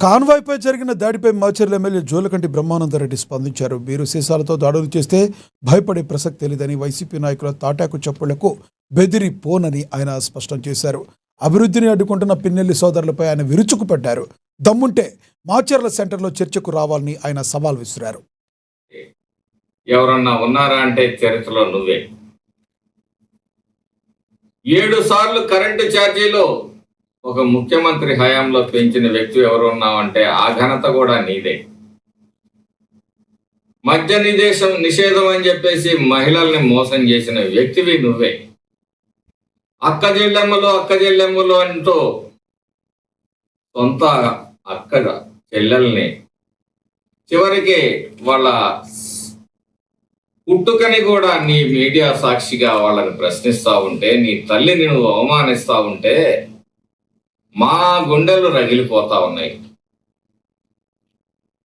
కాన్వాయ్పై జరిగిన దాడిపై మాచర్ల ఎమ్మెల్యే జోలకంటి బ్రహ్మానందరెడ్డి స్పందించారు. బీరు సీసాలతో దాడులు చేస్తే భయపడే ప్రసక్తే లేదని, వైసీపీ నాయకుల తాటాకు చప్పుళ్లకు బెదిరి పోనని ఆయన స్పష్టం చేశారు. అభివృద్ధిని అడ్డుకుంటున్న పిన్నెల్లి సోదరులపై ఆయన విరుచుకుపడ్డారు. దమ్ముంటే మాచర్ల సెంటర్లో చర్చకు రావాలని ఆయన సవాల్ విసిరారు. ఎవరన్నా ఉన్నారా అంటే చరిత్రలో నువ్వే. 7 సార్లు కరెంటు ఛార్జీలు ఒక ముఖ్యమంత్రి హయాంలో పెంచిన వ్యక్తి ఎవరు ఉన్నావంటే ఆ ఘనత కూడా నీదే. మద్య నిషేధం అని చెప్పేసి మహిళల్ని మోసం చేసిన వ్యక్తివి నువ్వే. అక్క చెల్లెమ్మలు అంటూ సొంత అక్క చెల్లెల్ని చివరికి వాళ్ళ పుట్టుకని కూడా నీ మీడియా సాక్షిగా వాళ్ళని ప్రశ్నిస్తా ఉంటే, నీ తల్లిని నువ్వు అవమానిస్తా ఉంటే మా గుండెలు రగిలిపోతా ఉన్నాయి.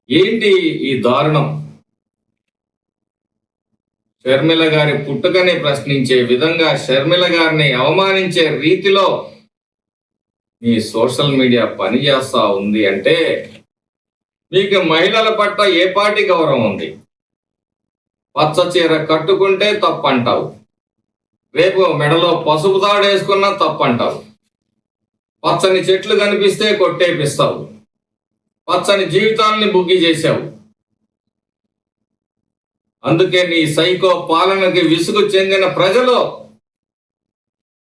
ఏంటి ఈ దారుణం? షర్మిల గారి పుట్టుకని ప్రశ్నించే విధంగా, షర్మిల గారిని అవమానించే రీతిలో మీ సోషల్ మీడియా పనిచేస్తా ఉంది అంటే మీకు మహిళల పట్ల ఏ పార్టీ గౌరవం ఉంది? పచ్చ చీర కట్టుకుంటే తప్పంటావు, రేపు మెడలో పసుపు తాడు వేసుకున్నా తప్పంటావు, పచ్చని చెట్లు కనిపిస్తే కొట్టేపిస్తావు, పచ్చని జీవితాలని బుగ్గి చేశావు. అందుకే నీ సైకో పాలనకి విసుగు చెందిన ప్రజలు